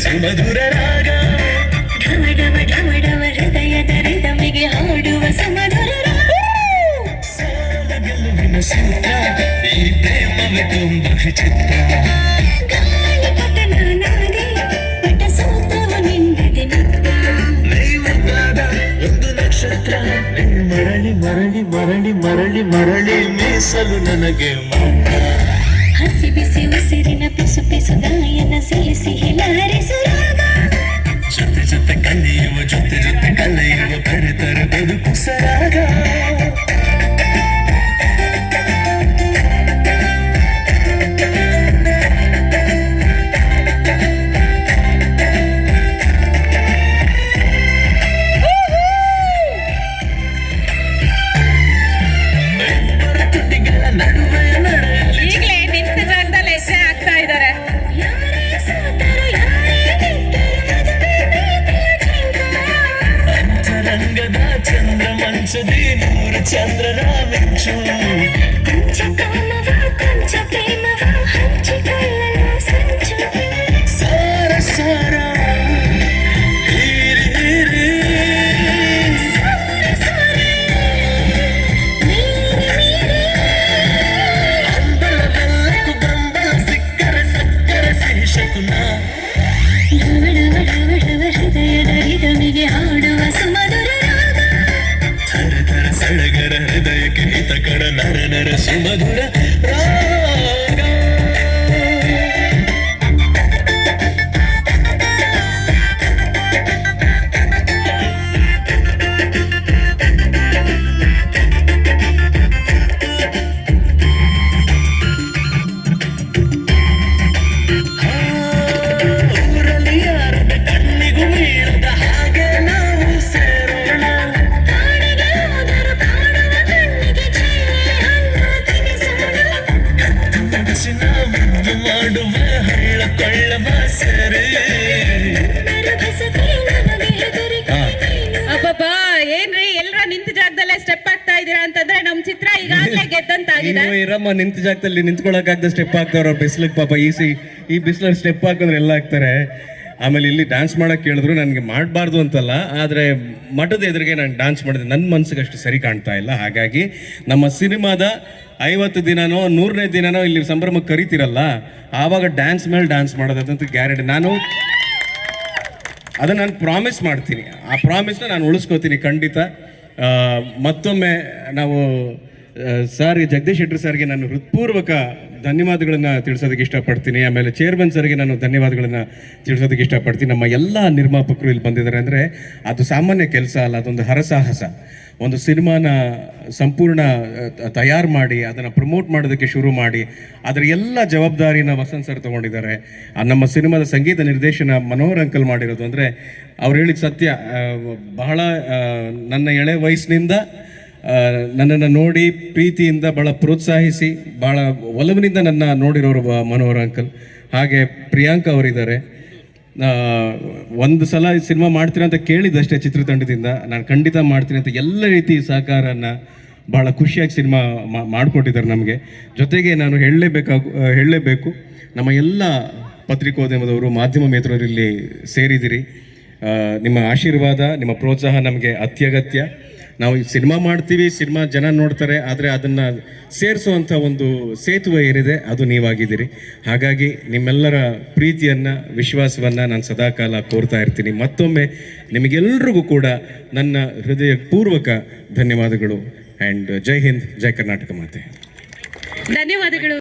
ಸುಮಧುರ ರಾಗ ಢಮ ಢಮ ಢಮ ಢಮ ಹೃದಯದ ರಿದಮಿಗೆ ಹಾಡುವ ಸುಮಧುರ ರಾಗ ಸಾಲ ಗೆಲುವಿನ ಸೂತ್ರ ಈ ಪ್ರೇಮವೇ ತುಂಬ ವಿಚಿತ್ರ ಗಾಳಿಪಟನ ನಾದೆ ಪಟ ಸೂತ್ರವು ನಿಂದಿದೆ ನಿತ್ಯ ನೈವಗಾದ ಒಂದು ನಕ್ಷತ್ರ ಮರಳಿ ಮರಳಿ ಮರಳಿ ಮರಳಿ ಮರಳಿ ಮೀಸಲು ನನಗೆ ಮಾತ್ರ ಹಸಿ ಬಿಸಿ ಉಸಿರಿನ ಪಿಸು ಪಿಸು ಗಾಯನ ಸಿಹಿ ಸಿಹಿ ಲಹರಿಸು ರಾಗ ಜೊತೆ ಜೊತೆ ಕಲಿಯುವ ಜೊತೆ ಜೊತೆ ಕಲಿಯುವ ಕರೆತರೆ ಬದುಕು ಸರಾಗ ಈಗಲೇ ನಿಂತ ಜಾಗದಲ್ಲಿ ಎಸೆ ಆಗ್ತಾ ಇದ್ದಾರೆ. ಯಾರೇ ಸೋತರು ಯಾರೇ ಗೆದ್ದರು ಮದುವೆ ಪ್ರೀತಿಯ ಝಂಕಾರ ಅಂತರಂಗದ ಚಂದ್ರ ಮಂಚದಿ ನೂರು ಚಂದ್ರರ ಮಿಂಚು ಕೊಂಚ ಕಾಮವ ಕೊಂಚ ಪ್ರೇಮವ ಹಂಚಿಕೊಳ್ಳಲು ಸಂಚು ಸಾರ ಸಾರ ಹೀರಿ ಹೀರಿ ಸಾರೆ ಸಾರೆ ಮೀರಿ ಮೀರಿ ಅಂಬಲ ಬೆಲ್ಲಕ್ಕೂ ಬೆಂಬಲ ಸಿಕ್ಕರೆ ಸಕ್ಕರೆ ಸಿಹಿ ಶಕುನ ಢಮ ಢಮ ಢಮ ಢಮ ಹೃದಯದ ರಿದಮಿಗೆ ಹಾಡುವ ಸುಮಧುರ ರಾಗ ಥರ ಥರ ಸಡಗರ ಹೃದಯಕ್ಕೆ ಹಿತಕರ ನರ ನರ ಸುಮಧುರ ರಾಗ ಊರಲ್ಲಿ ಯಾರದ ಕಣ್ಣಿಗೂ ಬೀಳದ ಹಾಗೆ ನಾವು ಸೇರೋಣ ಕಾಡಿಗೆ ಹೋದರು ಕಾಡುವ ಕಣ್ಣಿಗೆ ಚೆಲ್ಲಿ ಹಣ್ಣು ತಿನಿಸೋಣ ಮನಸ್ಸಿನ ಮುದ್ದು ಮಾಡುವ ಹಳ್ಳ ಕೊಳ್ಳವ ಸರಿ ನರಭಸಕ್ಕೆ ನಮಗೆ ಹೆದರಿಕೆ ನೀನು ಅಬ್ಬಬ್ಬಾ ಏನ್ರಿ ಎಲ್ರ ನಿಂತ ಜಾಗದಲ್ಲೇ ಸ್ಟೆಪ್ ಆಗ್ತಾ ಇದೀರಾ ಅಂತಂದ್ರೆ ನಮ್ ಚಿತ್ರ ಈಗಾಗಲೇ ಗೆದ್ದಂತಾಗಿದೆ. ಇನ್ನು ಇರಮ್ಮ ನಿಂತ ಜಾಗದಲ್ಲಿ ನಿಂತ್ಕೊಳಕ್ಕಾಗದ ಸ್ಟೆಪ್ ಹಾಕ್ತಾವ್ರ ಬಿಸ್ಲಿಗೆ ಪಾಪ ಈ ಬಿಸಿಲಲ್ಲಿ ಸ್ಟೆಪ್ ಹಾಕಿದ್ರೆ ಎಲ್ಲ ಹಾಕ್ತಾರೆ. ಆಮೇಲೆ ಇಲ್ಲಿ ಡ್ಯಾನ್ಸ್ ಮಾಡಕ್ಕೆ ಕೇಳಿದ್ರು ನನಗೆ ಮಾಡಬಾರ್ದು ಅಂತಲ್ಲ, ಆದರೆ ಮಠದ ಎದುರಿಗೆ ನಾನು ಡ್ಯಾನ್ಸ್ ಮಾಡಿದೆ ನನ್ನ ಮನಸ್ಸಿಗೆ ಅಷ್ಟು ಸರಿ ಕಾಣ್ತಾ ಇಲ್ಲ. ಹಾಗಾಗಿ ನಮ್ಮ ಸಿನಿಮಾದ 50 ದಿನನೋ 100ನೇ ದಿನನೋ ಇಲ್ಲಿ ಸಂಭ್ರಮಕ್ಕೆ ಕರಿತೀರಲ್ಲ, ಆವಾಗ ಡ್ಯಾನ್ಸ್ ಮೇಲೆ ಡ್ಯಾನ್ಸ್ ಮಾಡೋದಂತೂ ಗ್ಯಾರಂಟಿ. ಅದನ್ನು ನಾನು ಪ್ರಾಮಿಸ್ ಮಾಡ್ತೀನಿ, ಆ ಪ್ರಾಮಿಸ್ನ ನಾನು ಉಳಿಸ್ಕೋತೀನಿ ಖಂಡಿತ. ಮತ್ತೊಮ್ಮೆ ನಾವು ಸರ್ ಜಗದೀಶ್ ಶೆಟ್ಟರ್ ಸರ್ಗೆ ನಾನು ಹೃತ್ಪೂರ್ವಕ ಧನ್ಯವಾದಗಳನ್ನು ತಿಳಿಸೋದಕ್ಕೆ ಇಷ್ಟಪಡ್ತೀನಿ. ಆಮೇಲೆ ಚೇರ್ಮನ್ ಸರ್ಗೆ ನಾನು ಧನ್ಯವಾದಗಳನ್ನು ತಿಳಿಸೋದಕ್ಕೆ ಇಷ್ಟಪಡ್ತೀನಿ. ನಮ್ಮ ಎಲ್ಲ ನಿರ್ಮಾಪಕರು ಇಲ್ಲಿ ಬಂದಿದ್ದಾರೆ ಅಂದರೆ ಅದು ಸಾಮಾನ್ಯ ಕೆಲಸ ಅಲ್ಲ, ಅದೊಂದು ಹರಸಾಹಸ. ಒಂದು ಸಿನಿಮಾನ ಸಂಪೂರ್ಣ ತಯಾರು ಮಾಡಿ ಅದನ್ನು ಪ್ರಮೋಟ್ ಮಾಡೋದಕ್ಕೆ ಶುರು ಮಾಡಿ ಅದರ ಎಲ್ಲ ಜವಾಬ್ದಾರಿನ ವಸಂತ್ ಸರ್ ತೊಗೊಂಡಿದ್ದಾರೆ. ನಮ್ಮ ಸಿನಿಮಾದ ಸಂಗೀತ ನಿರ್ದೇಶನ ಮನೋಹರ್ ಅಂಕಲ್ ಮಾಡಿರೋದು ಅಂದರೆ ಅವ್ರು ಹೇಳಿದ ಸತ್ಯ. ಬಹಳ ನನ್ನ ಎಳೆ ವಯಸ್ಸಿನಿಂದ ನನ್ನನ್ನು ನೋಡಿ ಪ್ರೀತಿಯಿಂದ ಭಾಳ ಪ್ರೋತ್ಸಾಹಿಸಿ ಭಾಳ ಒಲವಿನಿಂದ ನನ್ನ ನೋಡಿರೋರು ಮನೋಹರ್ ಅಂಕಲ್. ಹಾಗೆ ಪ್ರಿಯಾಂಕಾ ಅವರಿದ್ದಾರೆ. ಒಂದು ಸಲ ಸಿನಿಮಾ ಮಾಡ್ತೀನಿ ಅಂತ ಕೇಳಿದ್ದಷ್ಟೇ ಚಿತ್ರತಂಡದಿಂದ, ನಾನು ಖಂಡಿತ ಮಾಡ್ತೀನಿ ಅಂತ ಎಲ್ಲ ರೀತಿ ಸಹಕಾರನ ಭಾಳ ಖುಷಿಯಾಗಿ ಸಿನಿಮಾ ಮಾಡಿಕೊಟ್ಟಿದ್ದಾರೆ ನಮಗೆ. ಜೊತೆಗೆ ನಾನು ಹೇಳಲೇಬೇಕು, ನಮ್ಮ ಎಲ್ಲ ಪತ್ರಿಕೋದ್ಯಮದವರು ಮಾಧ್ಯಮ ಮಿತ್ರರು ಇಲ್ಲಿ ಸೇರಿದಿರಿ. ನಿಮ್ಮ ಆಶೀರ್ವಾದ ನಿಮ್ಮ ಪ್ರೋತ್ಸಾಹ ನಮಗೆ ಅತ್ಯಗತ್ಯ. ನಾವು ಸಿನಿಮಾ ಮಾಡ್ತೀವಿ, ಸಿನಿಮಾ ಜನ ನೋಡ್ತಾರೆ, ಆದರೆ ಅದನ್ನು ಸೇರಿಸುವಂಥ ಒಂದು ಸೇತುವೆ ಏನಿದೆ ಅದು ನೀವಾಗಿದ್ದೀರಿ. ಹಾಗಾಗಿ ನಿಮ್ಮೆಲ್ಲರ ಪ್ರೀತಿಯನ್ನು ವಿಶ್ವಾಸವನ್ನು ನಾನು ಸದಾಕಾಲ ಕೋರ್ತಾ ಇರ್ತೀನಿ. ಮತ್ತೊಮ್ಮೆ ನಿಮಗೆಲ್ಲರಿಗೂ ಕೂಡ ನನ್ನ ಹೃದಯಪೂರ್ವಕ ಧನ್ಯವಾದಗಳು. ಆ್ಯಂಡ್ ಜೈ ಹಿಂದ್, ಜೈ ಕರ್ನಾಟಕ ಮಾತೆ. ಧನ್ಯವಾದಗಳು.